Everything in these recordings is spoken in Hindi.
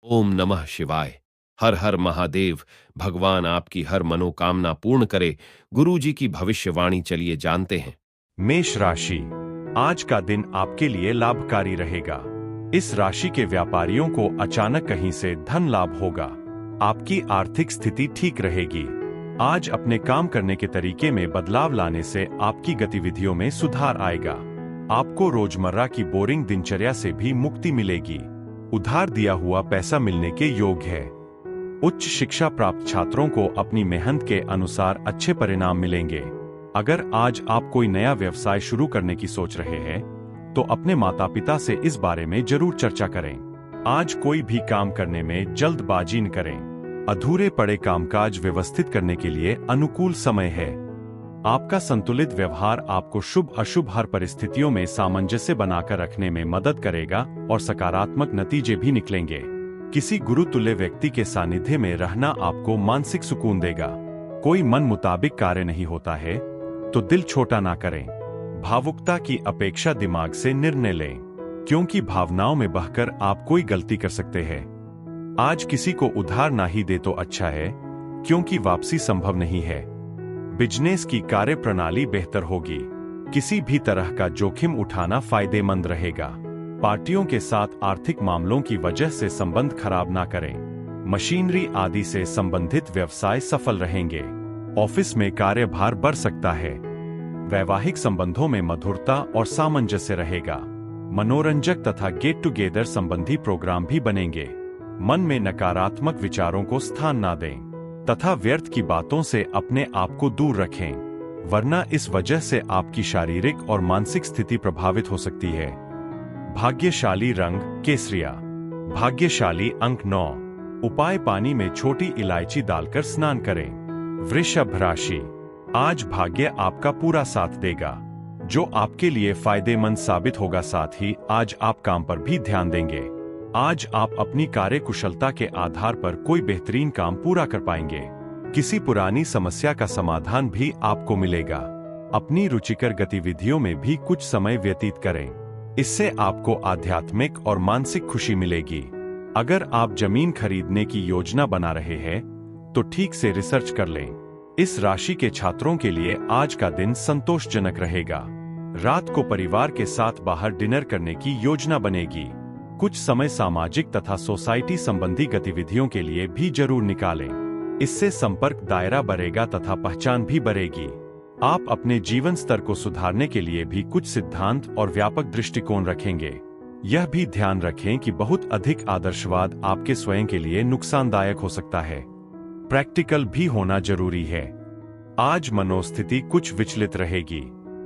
ओम नमः शिवाय। हर हर महादेव। भगवान आपकी हर मनोकामना पूर्ण करे। गुरु जी की भविष्यवाणी चलिए जानते हैं। मेष राशि, आज का दिन आपके लिए लाभकारी रहेगा। इस राशि के व्यापारियों को अचानक कहीं से धन लाभ होगा। आपकी आर्थिक स्थिति ठीक रहेगी। आज अपने काम करने के तरीके में बदलाव लाने से आपकी गतिविधियों में सुधार आएगा। आपको रोजमर्रा की बोरिंग दिनचर्या से भी मुक्ति मिलेगी। उधार दिया हुआ पैसा मिलने के योग है। उच्च शिक्षा प्राप्त छात्रों को अपनी मेहनत के अनुसार अच्छे परिणाम मिलेंगे। अगर आज आप कोई नया व्यवसाय शुरू करने की सोच रहे हैं, तो अपने माता पिता से इस बारे में जरूर चर्चा करें। आज कोई भी काम करने में जल्दबाजी न करें। अधूरे पड़े कामकाज व्यवस्थित करने के लिए अनुकूल समय है। आपका संतुलित व्यवहार आपको शुभ अशुभ हर परिस्थितियों में सामंजस्य बनाकर रखने में मदद करेगा और सकारात्मक नतीजे भी निकलेंगे। किसी गुरुतुल्य व्यक्ति के सानिध्य में रहना आपको मानसिक सुकून देगा। कोई मन मुताबिक कार्य नहीं होता है तो दिल छोटा ना करें। भावुकता की अपेक्षा दिमाग से निर्णय लें, क्योंकि भावनाओं में बहकर आप कोई गलती कर सकते हैं। आज किसी को उधार ना ही दे तो अच्छा है, क्योंकि वापसी संभव नहीं है। बिजनेस की कार्य प्रणाली बेहतर होगी। किसी भी तरह का जोखिम उठाना फायदेमंद रहेगा। पार्टियों के साथ आर्थिक मामलों की वजह से संबंध खराब ना करें। मशीनरी आदि से संबंधित व्यवसाय सफल रहेंगे। ऑफिस में कार्यभार बढ़ सकता है। वैवाहिक संबंधों में मधुरता और सामंजस्य रहेगा। मनोरंजक तथा गेट टुगेदर संबंधी प्रोग्राम भी बनेंगे। मन में नकारात्मक विचारों को स्थान ना दें तथा व्यर्थ की बातों से अपने आप को दूर रखें, वरना इस वजह से आपकी शारीरिक और मानसिक स्थिति प्रभावित हो सकती है। भाग्यशाली रंग केसरिया। भाग्यशाली अंक 9। उपाय पानी में छोटी इलायची डालकर स्नान करें। वृषभ राशि, आज भाग्य आपका पूरा साथ देगा, जो आपके लिए फायदेमंद साबित होगा। साथ ही आज आप काम पर भी ध्यान देंगे। आज आप अपनी कार्य कुशलता के आधार पर कोई बेहतरीन काम पूरा कर पाएंगे। किसी पुरानी समस्या का समाधान भी आपको मिलेगा। अपनी रुचिकर गतिविधियों में भी कुछ समय व्यतीत करें, इससे आपको आध्यात्मिक और मानसिक खुशी मिलेगी। अगर आप जमीन खरीदने की योजना बना रहे हैं, तो ठीक से रिसर्च कर लें। इस राशि के छात्रों के लिए आज का दिन संतोषजनक रहेगा। रात को परिवार के साथ बाहर डिनर करने की योजना बनेगी। कुछ समय सामाजिक तथा सोसाइटी संबंधी गतिविधियों के लिए भी जरूर निकालें। इससे संपर्क दायरा बढ़ेगा तथा पहचान भी बढ़ेगी। आप अपने जीवन स्तर को सुधारने के लिए भी कुछ सिद्धांत और व्यापक दृष्टिकोण रखेंगे। यह भी ध्यान रखें कि बहुत अधिक आदर्शवाद आपके स्वयं के लिए नुकसानदायक हो सकता है। प्रैक्टिकल भी होना जरूरी है। आज मनोस्थिति कुछ विचलित रहेगी।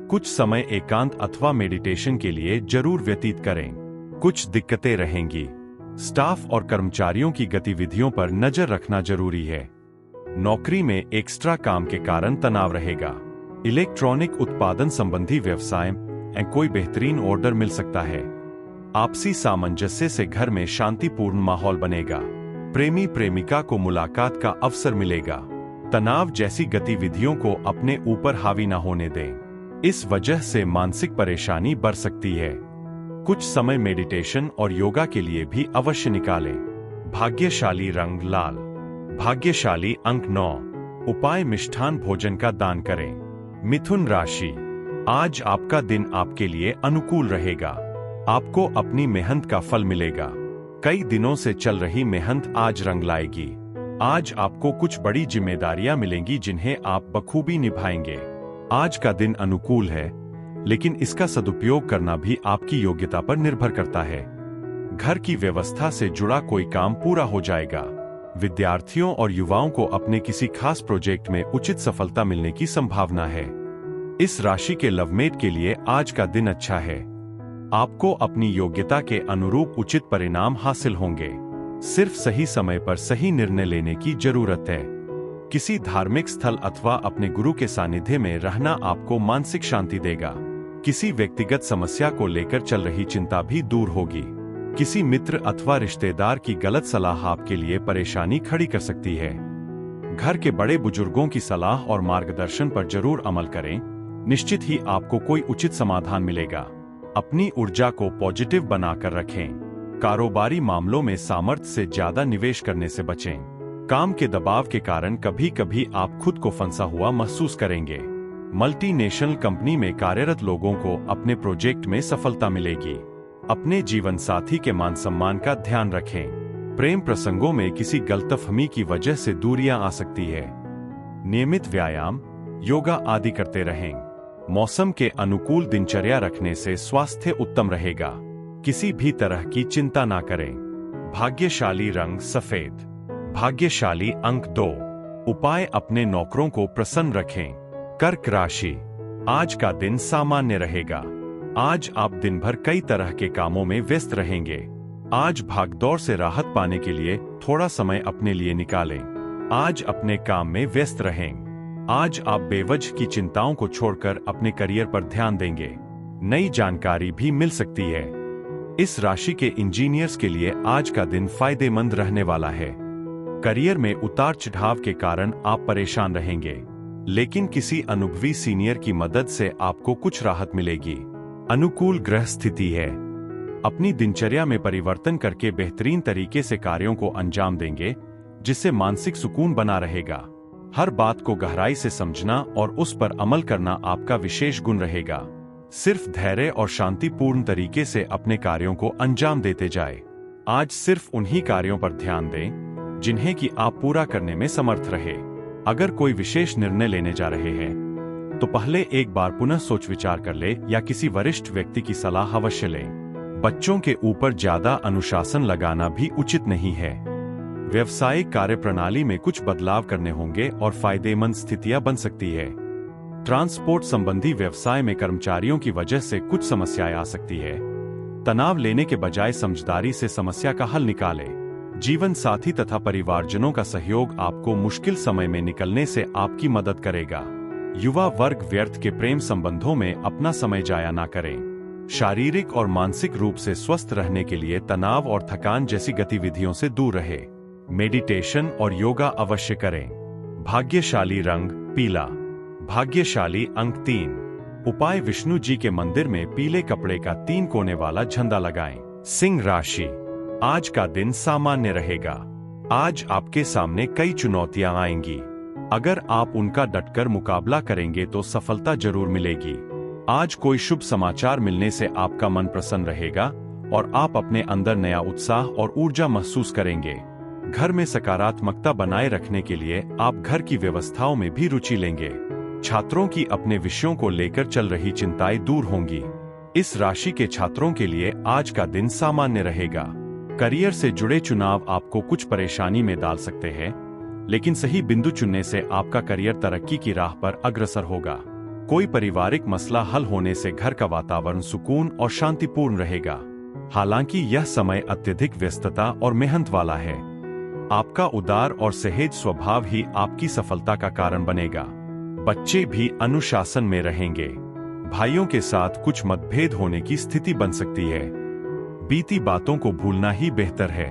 कुछ समय एकांत अथवा मेडिटेशन के लिए जरूर व्यतीत करें। कुछ दिक्कतें रहेंगी। स्टाफ और कर्मचारियों की गतिविधियों पर नजर रखना जरूरी है। नौकरी में एक्स्ट्रा काम के कारण तनाव रहेगा। इलेक्ट्रॉनिक उत्पादन संबंधी व्यवसाय में कोई बेहतरीन ऑर्डर मिल सकता है। आपसी सामंजस्य से घर में शांतिपूर्ण माहौल बनेगा। प्रेमी प्रेमिका को मुलाकात का अवसर मिलेगा। तनाव जैसी गतिविधियों को अपने ऊपर हावी न होने दें, इस वजह से मानसिक परेशानी बढ़ सकती है। कुछ समय मेडिटेशन और योगा के लिए भी अवश्य निकालें। भाग्यशाली रंग लाल। भाग्यशाली अंक 9। उपाय मिष्ठान भोजन का दान करें। मिथुन राशि, आज आपका दिन आपके लिए अनुकूल रहेगा। आपको अपनी मेहनत का फल मिलेगा। कई दिनों से चल रही मेहनत आज रंग लाएगी। आज आपको कुछ बड़ी जिम्मेदारियां मिलेंगी, जिन्हें आप बखूबी निभाएंगे। आज का दिन अनुकूल है, लेकिन इसका सदुपयोग करना भी आपकी योग्यता पर निर्भर करता है। घर की व्यवस्था से जुड़ा कोई काम पूरा हो जाएगा। विद्यार्थियों और युवाओं को अपने किसी खास प्रोजेक्ट में उचित सफलता मिलने की संभावना है। इस राशि के लवमेट के लिए आज का दिन अच्छा है। आपको अपनी योग्यता के अनुरूप उचित परिणाम हासिल होंगे। सिर्फ सही समय पर सही निर्णय लेने की जरूरत है। किसी धार्मिक स्थल अथवा अपने गुरु के सानिध्य में रहना आपको मानसिक शांति देगा। किसी व्यक्तिगत समस्या को लेकर चल रही चिंता भी दूर होगी। किसी मित्र अथवा रिश्तेदार की गलत सलाह आपके लिए परेशानी खड़ी कर सकती है। घर के बड़े बुजुर्गों की सलाह और मार्गदर्शन पर जरूर अमल करें। निश्चित ही आपको कोई उचित समाधान मिलेगा। अपनी ऊर्जा को पॉजिटिव बनाकर रखें। कारोबारी मामलों में सामर्थ्य से ज्यादा निवेश करने से बचें। काम के दबाव के कारण कभी कभी आप खुद को फंसा हुआ महसूस करेंगे। मल्टीनेशनल कंपनी में कार्यरत लोगों को अपने प्रोजेक्ट में सफलता मिलेगी। अपने जीवन साथी के मान सम्मान का ध्यान रखें। प्रेम प्रसंगों में किसी गलतफहमी की वजह से दूरियां आ सकती है। नियमित व्यायाम, योगा आदि करते रहें। मौसम के अनुकूल दिनचर्या रखने से स्वास्थ्य उत्तम रहेगा। किसी भी तरह की चिंता ना करें। भाग्यशाली रंग सफेद। भाग्यशाली अंक 2। उपाय अपने नौकरों को प्रसन्न रखें। कर्क राशि, आज का दिन सामान्य रहेगा। आज आप दिन भर कई तरह के कामों में व्यस्त रहेंगे। आज भागदौड़ से राहत पाने के लिए थोड़ा समय अपने लिए निकालें। आज अपने काम में व्यस्त रहें। आज आप बेवजह की चिंताओं को छोड़कर अपने करियर पर ध्यान देंगे। नई जानकारी भी मिल सकती है। इस राशि के इंजीनियर्स के लिए आज का दिन फायदेमंद रहने वाला है। करियर में उतार चढ़ाव के कारण आप परेशान रहेंगे, लेकिन किसी अनुभवी सीनियर की मदद से आपको कुछ राहत मिलेगी। अनुकूल ग्रह स्थिति है। अपनी दिनचर्या में परिवर्तन करके बेहतरीन तरीके से कार्यों को अंजाम देंगे, जिससे मानसिक सुकून बना रहेगा। हर बात को गहराई से समझना और उस पर अमल करना आपका विशेष गुण रहेगा। सिर्फ धैर्य और शांतिपूर्ण तरीके से अपने कार्यों को अंजाम देते जाए। आज सिर्फ उन्हीं कार्यों पर ध्यान दें जिन्हें कि आप पूरा करने में समर्थ रहे। अगर कोई विशेष निर्णय लेने जा रहे हैं तो पहले एक बार पुनः सोच विचार कर ले या किसी वरिष्ठ व्यक्ति की सलाह अवश्य लें। बच्चों के ऊपर ज्यादा अनुशासन लगाना भी उचित नहीं है। व्यवसायिक कार्यप्रणाली में कुछ बदलाव करने होंगे और फायदेमंद स्थितियां बन सकती है। ट्रांसपोर्ट संबंधी व्यवसाय में कर्मचारियों की वजह से कुछ समस्याएं आ सकती है। तनाव लेने के बजाय समझदारी से समस्या का हल निकालें। जीवन साथी तथा परिवारजनों का सहयोग आपको मुश्किल समय में निकलने से आपकी मदद करेगा। युवा वर्ग व्यर्थ के प्रेम संबंधों में अपना समय जाया ना करें। शारीरिक और मानसिक रूप से स्वस्थ रहने के लिए तनाव और थकान जैसी गतिविधियों से दूर रहे। मेडिटेशन और योगा अवश्य करें। भाग्यशाली रंग पीला। भाग्यशाली अंक 3। उपाय विष्णु जी के मंदिर में पीले कपड़े का 3 कोने वाला झंडा लगाएं। सिंह राशि, आज का दिन सामान्य रहेगा। आज आपके सामने कई चुनौतियां आएंगी। अगर आप उनका डटकर मुकाबला करेंगे तो सफलता जरूर मिलेगी। आज कोई शुभ समाचार मिलने से आपका मन प्रसन्न रहेगा और आप अपने अंदर नया उत्साह और ऊर्जा महसूस करेंगे। घर में सकारात्मकता बनाए रखने के लिए आप घर की व्यवस्थाओं में भी रुचि लेंगे। छात्रों की अपने विषयों को लेकर चल रही चिंताएं दूर होंगी। इस राशि के छात्रों के लिए आज का दिन सामान्य रहेगा। करियर से जुड़े चुनाव आपको कुछ परेशानी में डाल सकते हैं, लेकिन सही बिंदु चुनने से आपका करियर तरक्की की राह पर अग्रसर होगा। कोई पारिवारिक मसला हल होने से घर का वातावरण सुकून और शांतिपूर्ण रहेगा। हालांकि यह समय अत्यधिक व्यस्तता और मेहनत वाला है। आपका उदार और सहज स्वभाव ही आपकी सफलता का कारण बनेगा। बच्चे भी अनुशासन में रहेंगे। भाइयों के साथ कुछ मतभेद होने की स्थिति बन सकती है। बीती बातों को भूलना ही बेहतर है।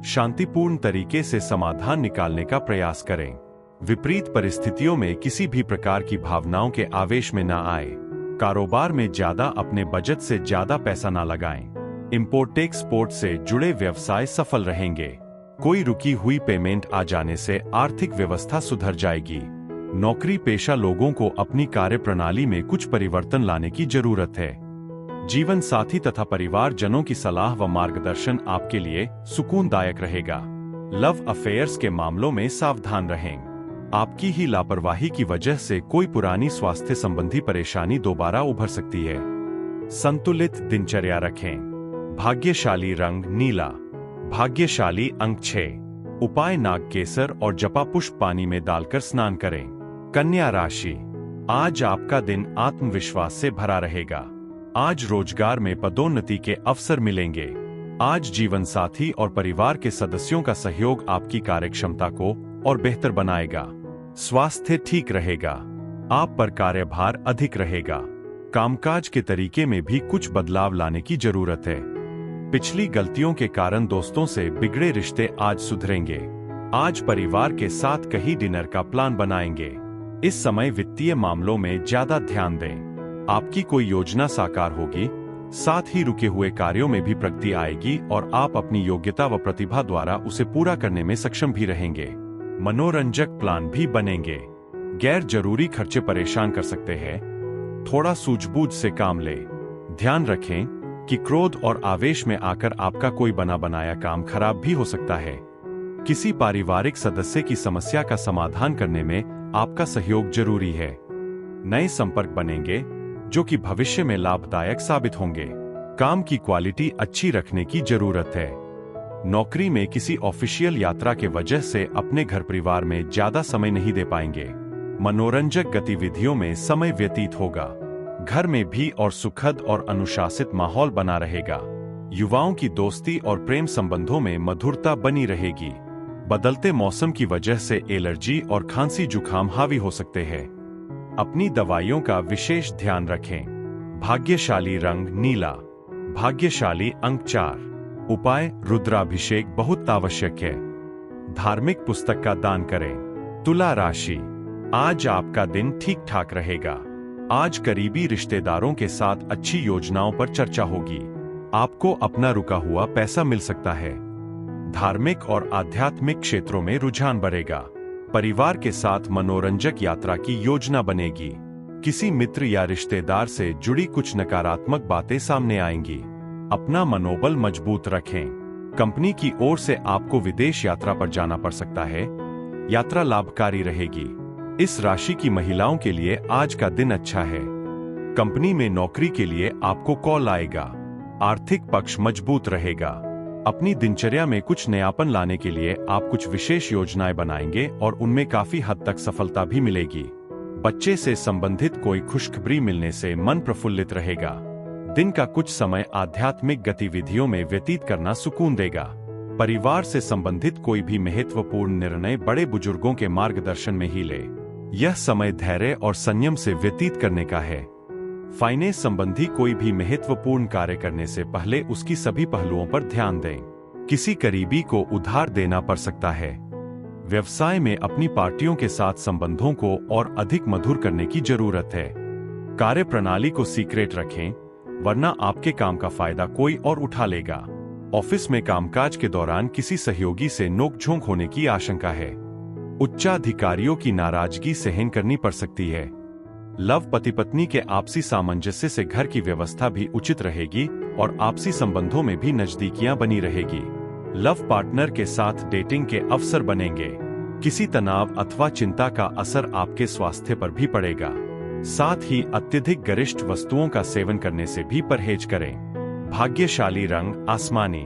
शांतिपूर्ण तरीके से समाधान निकालने का प्रयास करें। विपरीत परिस्थितियों में किसी भी प्रकार की भावनाओं के आवेश में न आए। कारोबार में ज्यादा अपने बजट से ज्यादा पैसा न लगाएं। इंपोर्ट एक्सपोर्ट से जुड़े व्यवसाय सफल रहेंगे। कोई रुकी हुई पेमेंट आ जाने से आर्थिक व्यवस्था सुधर जाएगी। नौकरी पेशा लोगों को अपनी कार्यप्रणाली में कुछ परिवर्तन लाने की जरूरत है। जीवन साथी तथा परिवार जनों की सलाह व मार्गदर्शन आपके लिए सुकूनदायक रहेगा। लव अफेयर्स के मामलों में सावधान रहें। आपकी ही लापरवाही की वजह से कोई पुरानी स्वास्थ्य संबंधी परेशानी दोबारा उभर सकती है। संतुलित दिनचर्या रखें। भाग्यशाली रंग नीला। भाग्यशाली अंक 6। उपाय नाग केसर और जपा पुष्प पानी में डालकर स्नान करें। कन्या राशि, आज आपका दिन आत्मविश्वास से भरा रहेगा। आज रोजगार में पदोन्नति के अवसर मिलेंगे। आज जीवन साथी और परिवार के सदस्यों का सहयोग आपकी कार्यक्षमता को और बेहतर बनाएगा। स्वास्थ्य ठीक रहेगा। आप पर कार्यभार अधिक रहेगा। कामकाज के तरीके में भी कुछ बदलाव लाने की जरूरत है। पिछली गलतियों के कारण दोस्तों से बिगड़े रिश्ते आज सुधरेंगे। आज परिवार के साथ कहीं डिनर का प्लान बनाएंगे। इस समय वित्तीय मामलों में ज्यादा ध्यान दें। आपकी कोई योजना साकार होगी साथ ही रुके हुए कार्यों में भी प्रगति आएगी और आप अपनी योग्यता व प्रतिभा द्वारा उसे पूरा करने में सक्षम भी रहेंगे। मनोरंजक प्लान भी बनेंगे। गैर जरूरी खर्चे परेशान कर सकते हैं, थोड़ा सूझबूझ से काम ले। ध्यान रखें कि क्रोध और आवेश में आकर आपका कोई बना बनाया काम खराब भी हो सकता है। किसी पारिवारिक सदस्य की समस्या का समाधान करने में आपका सहयोग जरूरी है। नए संपर्क बनेंगे जो कि भविष्य में लाभदायक साबित होंगे। काम की क्वालिटी अच्छी रखने की जरूरत है। नौकरी में किसी ऑफिशियल यात्रा के वजह से अपने घर परिवार में ज्यादा समय नहीं दे पाएंगे। मनोरंजक गतिविधियों में समय व्यतीत होगा। घर में भी और सुखद और अनुशासित माहौल बना रहेगा। युवाओं की दोस्ती और प्रेम संबंधों में मधुरता बनी रहेगी। बदलते मौसम की वजह से एलर्जी और खांसी जुकाम हावी हो सकते हैं। अपनी दवाइयों का विशेष ध्यान रखें। भाग्यशाली रंग नीला। भाग्यशाली अंक 4। उपाय रुद्राभिषेक बहुत आवश्यक है। धार्मिक पुस्तक का दान करें। तुला राशि, आज आपका दिन ठीक ठाक रहेगा। आज करीबी रिश्तेदारों के साथ अच्छी योजनाओं पर चर्चा होगी। आपको अपना रुका हुआ पैसा मिल सकता है। धार्मिक और आध्यात्मिक क्षेत्रों में रुझान बढ़ेगा। परिवार के साथ मनोरंजक यात्रा की योजना बनेगी। किसी मित्र या रिश्तेदार से जुड़ी कुछ नकारात्मक बातें सामने आएंगी। अपना मनोबल मजबूत रखें। कंपनी की ओर से आपको विदेश यात्रा पर जाना पड़ सकता है। यात्रा लाभकारी रहेगी। इस राशि की महिलाओं के लिए आज का दिन अच्छा है। कंपनी में नौकरी के लिए आपको कॉल आएगा। आर्थिक पक्ष मजबूत रहेगा। अपनी दिनचर्या में कुछ नयापन लाने के लिए आप कुछ विशेष योजनाएं बनाएंगे और उनमें काफी हद तक सफलता भी मिलेगी। बच्चे से संबंधित कोई खुशखबरी मिलने से मन प्रफुल्लित रहेगा। दिन का कुछ समय आध्यात्मिक गतिविधियों में व्यतीत करना सुकून देगा। परिवार से संबंधित कोई भी महत्वपूर्ण निर्णय बड़े बुजुर्गों के मार्गदर्शन में ही ले। यह समय धैर्य और संयम से व्यतीत करने का है। फाइनेंस संबंधी कोई भी महत्वपूर्ण कार्य करने से पहले उसकी सभी पहलुओं पर ध्यान दें। किसी करीबी को उधार देना पड़ सकता है। व्यवसाय में अपनी पार्टियों के साथ संबंधों को और अधिक मधुर करने की जरूरत है। कार्य प्रणाली को सीक्रेट रखें, वरना आपके काम का फायदा कोई और उठा लेगा। ऑफिस में कामकाज के दौरान किसी सहयोगी से नोकझोंक होने की आशंका है। उच्चाधिकारियों की नाराजगी सहन करनी पड़ सकती है। लव पति पत्नी के आपसी सामंजस्य से घर की व्यवस्था भी उचित रहेगी और आपसी संबंधों में भी नजदीकियां बनी रहेगी। लव पार्टनर के साथ डेटिंग के अवसर बनेंगे। किसी तनाव अथवा चिंता का असर आपके स्वास्थ्य पर भी पड़ेगा। साथ ही अत्यधिक गरिष्ठ वस्तुओं का सेवन करने से भी परहेज करें। भाग्यशाली रंग आसमानी।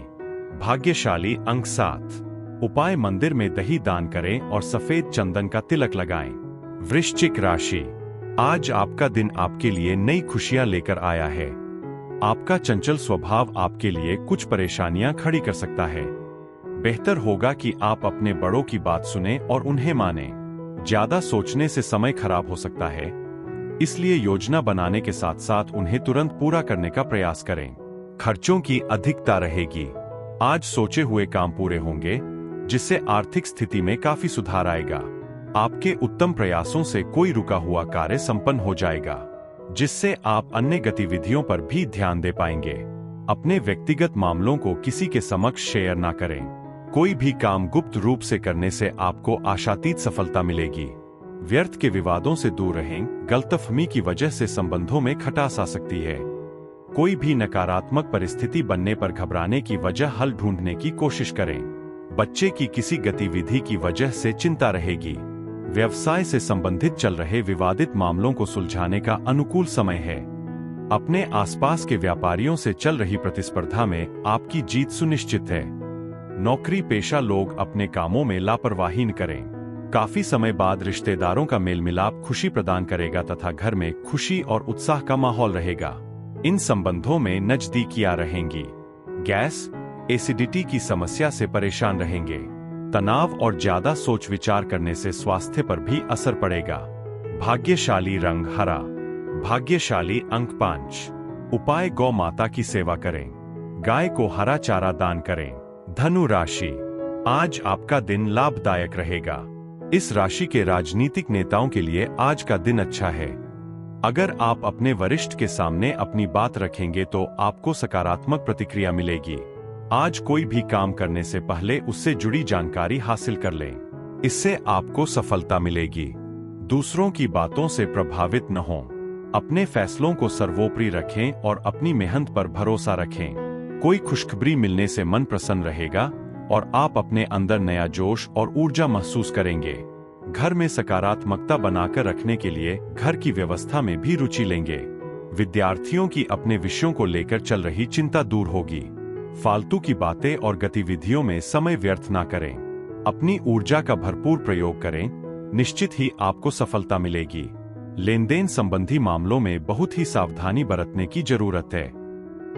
भाग्यशाली अंक 7। उपाय मंदिर में दही दान करें और सफेद चंदन का तिलक लगाएं। वृश्चिक राशि, आज आपका दिन आपके लिए नई खुशियां लेकर आया है। आपका चंचल स्वभाव आपके लिए कुछ परेशानियां खड़ी कर सकता है। बेहतर होगा कि आप अपने बड़ों की बात सुनें और उन्हें मानें। ज्यादा सोचने से समय खराब हो सकता है, इसलिए योजना बनाने के साथ साथ उन्हें तुरंत पूरा करने का प्रयास करें। खर्चों की अधिकता रहेगी। आज सोचे हुए काम पूरे होंगे, जिससे आर्थिक स्थिति में काफी सुधार आएगा। आपके उत्तम प्रयासों से कोई रुका हुआ कार्य संपन्न हो जाएगा, जिससे आप अन्य गतिविधियों पर भी ध्यान दे पाएंगे। अपने व्यक्तिगत मामलों को किसी के समक्ष शेयर ना करें। कोई भी काम गुप्त रूप से करने से आपको आशातीत सफलता मिलेगी। व्यर्थ के विवादों से दूर रहें। गलतफहमी की वजह से संबंधों में खटास आ सकती है। कोई भी नकारात्मक परिस्थिति बनने पर घबराने की वजह हल ढूंढने की कोशिश करें। बच्चे की किसी गतिविधि की वजह से चिंता रहेगी। व्यवसाय से संबंधित चल रहे विवादित मामलों को सुलझाने का अनुकूल समय है। अपने आसपास के व्यापारियों से चल रही प्रतिस्पर्धा में आपकी जीत सुनिश्चित है। नौकरी पेशा लोग अपने कामों में लापरवाही न करें। काफी समय बाद रिश्तेदारों का मेल मिलाप खुशी प्रदान करेगा तथा घर में खुशी और उत्साह का माहौल रहेगा। इन संबंधों में नजदीकियां रहेंगी। गैस, एसिडिटी की समस्या से परेशान रहेंगे। तनाव और ज्यादा सोच विचार करने से स्वास्थ्य पर भी असर पड़ेगा। भाग्यशाली रंग हरा। भाग्यशाली अंक 5। उपाय गौ माता की सेवा करें। गाय को हरा चारा दान करें। धनु राशि, आज आपका दिन लाभदायक रहेगा। इस राशि के राजनीतिक नेताओं के लिए आज का दिन अच्छा है। अगर आप अपने वरिष्ठ के सामने अपनी बात रखेंगे तो आपको सकारात्मक प्रतिक्रिया मिलेगी। आज कोई भी काम करने से पहले उससे जुड़ी जानकारी हासिल कर लें, इससे आपको सफलता मिलेगी। दूसरों की बातों से प्रभावित न हों, अपने फैसलों को सर्वोपरि रखें और अपनी मेहनत पर भरोसा रखें। कोई खुशखबरी मिलने से मन प्रसन्न रहेगा और आप अपने अंदर नया जोश और ऊर्जा महसूस करेंगे। घर में सकारात्मकता बनाकर रखने के लिए घर की व्यवस्था में भी रुचि लेंगे। विद्यार्थियों की अपने विषयों को लेकर चल रही चिंता दूर होगी। फालतू की बातें और गतिविधियों में समय व्यर्थ ना करें। अपनी ऊर्जा का भरपूर प्रयोग करें, निश्चित ही आपको सफलता मिलेगी। लेन देन संबंधी मामलों में बहुत ही सावधानी बरतने की जरूरत है।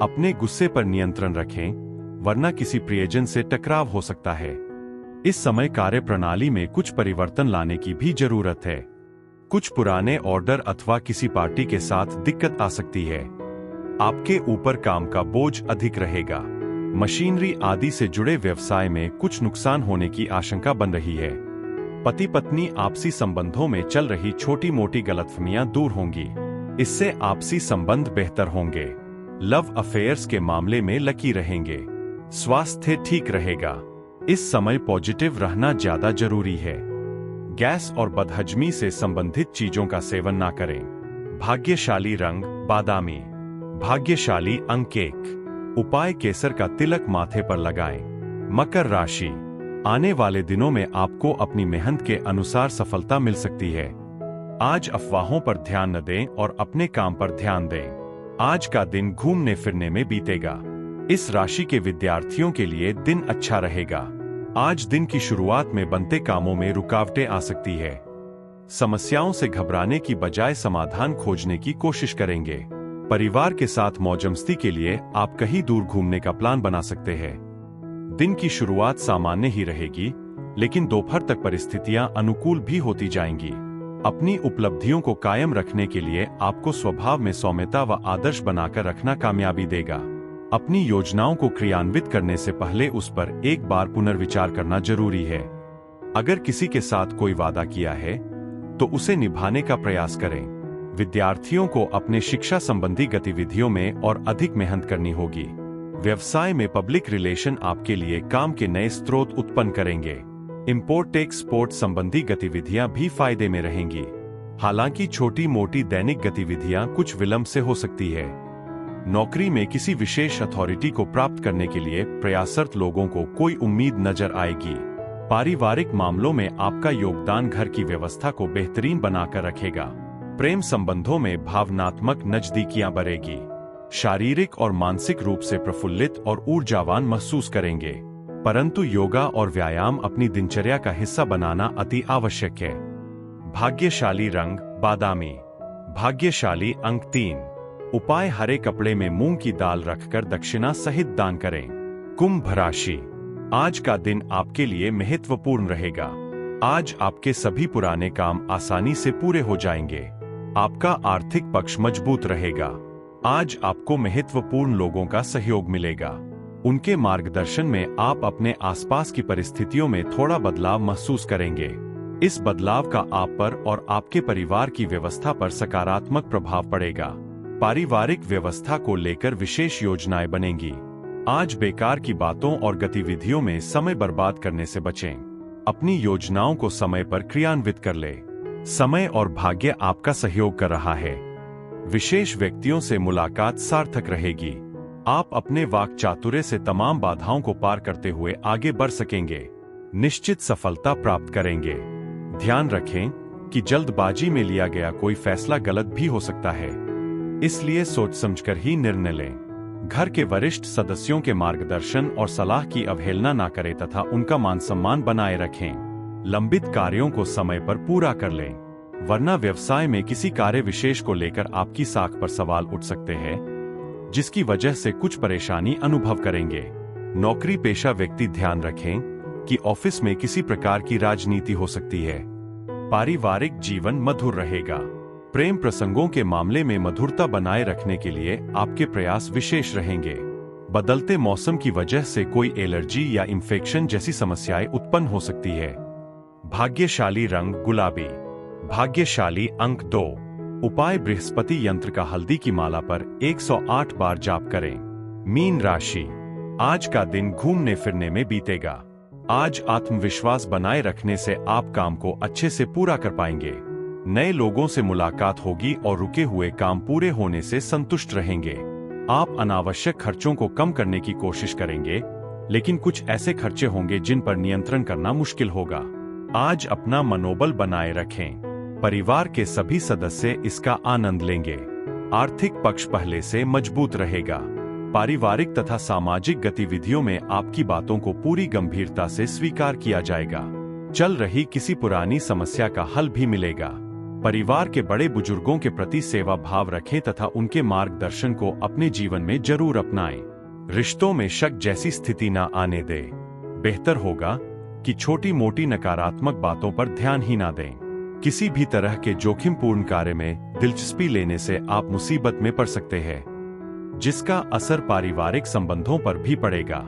अपने गुस्से पर नियंत्रण रखें, वरना किसी प्रियजन से टकराव हो सकता है। इस समय कार्य प्रणाली में कुछ परिवर्तन लाने की भी जरूरत है। कुछ पुराने ऑर्डर अथवा किसी पार्टी के साथ दिक्कत आ सकती है। आपके ऊपर काम का बोझ अधिक रहेगा। मशीनरी आदि से जुड़े व्यवसाय में कुछ नुकसान होने की आशंका बन रही है। पति पत्नी आपसी संबंधों में चल रही छोटी मोटी गलतफहमियां दूर होंगी, इससे आपसी संबंध बेहतर होंगे। लव अफेयर्स के मामले में लकी रहेंगे। स्वास्थ्य ठीक रहेगा। इस समय पॉजिटिव रहना ज्यादा जरूरी है। गैस और बदहजमी से संबंधित चीजों का सेवन ना करें। भाग्यशाली रंग बादामी। भाग्यशाली अंक 1। उपाय केसर का तिलक माथे पर लगाएं। मकर राशि, आने वाले दिनों में आपको अपनी मेहनत के अनुसार सफलता मिल सकती है। आज अफवाहों पर ध्यान न दें और अपने काम पर ध्यान दें। आज का दिन घूमने फिरने में बीतेगा। इस राशि के विद्यार्थियों के लिए दिन अच्छा रहेगा। आज दिन की शुरुआत में बनते कामों में रुकावटें आ सकती है। समस्याओं से घबराने की बजाय समाधान खोजने की कोशिश करेंगे। परिवार के साथ मौजमस्ती के लिए आप कहीं दूर घूमने का प्लान बना सकते हैं। दिन की शुरुआत सामान्य ही रहेगी, लेकिन दोपहर तक परिस्थितियां अनुकूल भी होती जाएंगी। अपनी उपलब्धियों को कायम रखने के लिए आपको स्वभाव में सौम्यता व आदर्श बनाकर रखना कामयाबी देगा। अपनी योजनाओं को क्रियान्वित करने से पहले उस पर एक बार पुनर्विचार करना जरूरी है। अगर किसी के साथ कोई वादा किया है तो उसे निभाने का प्रयास करें। विद्यार्थियों को अपने शिक्षा संबंधी गतिविधियों में और अधिक मेहनत करनी होगी। व्यवसाय में पब्लिक रिलेशन आपके लिए काम के नए स्रोत उत्पन्न करेंगे। इंपोर्ट एक्सपोर्ट संबंधी गतिविधियां भी फायदे में रहेंगी। हालांकि छोटी मोटी दैनिक गतिविधियां कुछ विलंब से हो सकती है। नौकरी में किसी विशेष अथॉरिटी को प्राप्त करने के लिए प्रयासरत लोगों को कोई उम्मीद नजर आएगी। पारिवारिक मामलों में आपका योगदान घर की व्यवस्था को बेहतरीन बनाकर रखेगा। प्रेम संबंधों में भावनात्मक नजदीकियां बढ़ेगी। शारीरिक और मानसिक रूप से प्रफुल्लित और ऊर्जावान महसूस करेंगे, परंतु योगा और व्यायाम अपनी दिनचर्या का हिस्सा बनाना अति आवश्यक है। भाग्यशाली रंग बादामी। भाग्यशाली अंक 3। उपाय हरे कपड़े में मूंग की दाल रखकर दक्षिणा सहित दान करें। कुंभ राशि, आज का दिन आपके लिए महत्वपूर्ण रहेगा। आज आपके सभी पुराने काम आसानी से पूरे हो जाएंगे। आपका आर्थिक पक्ष मजबूत रहेगा। आज आपको महत्वपूर्ण लोगों का सहयोग मिलेगा। उनके मार्गदर्शन में आप अपने आसपास की परिस्थितियों में थोड़ा बदलाव महसूस करेंगे। इस बदलाव का आप पर और आपके परिवार की व्यवस्था पर सकारात्मक प्रभाव पड़ेगा। पारिवारिक व्यवस्था को लेकर विशेष योजनाएं बनेंगी। आज बेकार की बातों और गतिविधियों में समय बर्बाद करने से बचें। अपनी योजनाओं को समय पर क्रियान्वित कर ले। समय और भाग्य आपका सहयोग कर रहा है। विशेष व्यक्तियों से मुलाकात सार्थक रहेगी। आप अपने वाक चातुर्य से तमाम बाधाओं को पार करते हुए आगे बढ़ सकेंगे। निश्चित सफलता प्राप्त करेंगे। ध्यान रखें कि जल्दबाजी में लिया गया कोई फैसला गलत भी हो सकता है, इसलिए सोच समझकर ही निर्णय लें। घर के वरिष्ठ सदस्यों के मार्गदर्शन और सलाह की अवहेलना न करें तथा उनका मान सम्मान बनाए रखें। लंबित कार्यों को समय पर पूरा कर लें, वरना व्यवसाय में किसी कार्य विशेष को लेकर आपकी साख पर सवाल उठ सकते हैं, जिसकी वजह से कुछ परेशानी अनुभव करेंगे। नौकरी पेशा व्यक्ति ध्यान रखें कि ऑफिस में किसी प्रकार की राजनीति हो सकती है। पारिवारिक जीवन मधुर रहेगा। प्रेम प्रसंगों के मामले में मधुरता बनाए रखने के लिए आपके प्रयास विशेष रहेंगे। बदलते मौसम की वजह से कोई एलर्जी या इंफेक्शन जैसी समस्याएं उत्पन्न हो सकती है। भाग्यशाली रंग गुलाबी। भाग्यशाली अंक 2। उपाय बृहस्पति यंत्र का हल्दी की माला पर 108 बार जाप करें। मीन राशि, आज का दिन घूमने फिरने में बीतेगा। आज आत्मविश्वास बनाए रखने से आप काम को अच्छे से पूरा कर पाएंगे। नए लोगों से मुलाकात होगी और रुके हुए काम पूरे होने से संतुष्ट रहेंगे। आप अनावश्यक खर्चों को कम करने की कोशिश करेंगे, लेकिन कुछ ऐसे खर्चे होंगे जिन पर नियंत्रण करना मुश्किल होगा। आज अपना मनोबल बनाए रखें। परिवार के सभी सदस्य इसका आनंद लेंगे। आर्थिक पक्ष पहले से मजबूत रहेगा। पारिवारिक तथा सामाजिक गतिविधियों में आपकी बातों को पूरी गंभीरता से स्वीकार किया जाएगा। चल रही किसी पुरानी समस्या का हल भी मिलेगा। परिवार के बड़े बुजुर्गों के प्रति सेवा भाव रखें तथा उनके मार्गदर्शन को अपने जीवन में जरूर अपनाएं। रिश्तों में शक जैसी स्थिति न आने दें। बेहतर होगा कि छोटी मोटी नकारात्मक बातों पर ध्यान ही ना दें। किसी भी तरह के जोखिमपूर्ण कार्य में दिलचस्पी लेने से आप मुसीबत में पड़ सकते हैं, जिसका असर पारिवारिक संबंधों पर भी पड़ेगा।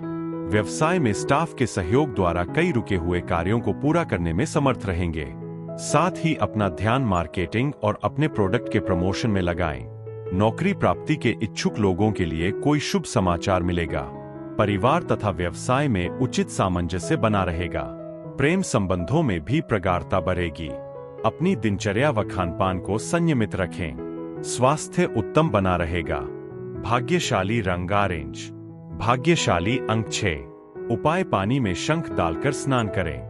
व्यवसाय में स्टाफ के सहयोग द्वारा कई रुके हुए कार्यों को पूरा करने में समर्थ रहेंगे। साथ ही अपना ध्यान मार्केटिंग और अपने प्रोडक्ट के प्रमोशन में लगाएं। नौकरी प्राप्ति के इच्छुक लोगों के लिए कोई शुभ समाचार मिलेगा। परिवार तथा व्यवसाय में उचित सामंजस्य बना रहेगा। प्रेम संबंधों में भी प्रगाढ़ता बढ़ेगी। अपनी दिनचर्या व खानपान को संयमित रखें। स्वास्थ्य उत्तम बना रहेगा। भाग्यशाली रंग ऑरेंज। भाग्यशाली अंक 6। उपाय पानी में शंख डालकर स्नान करें।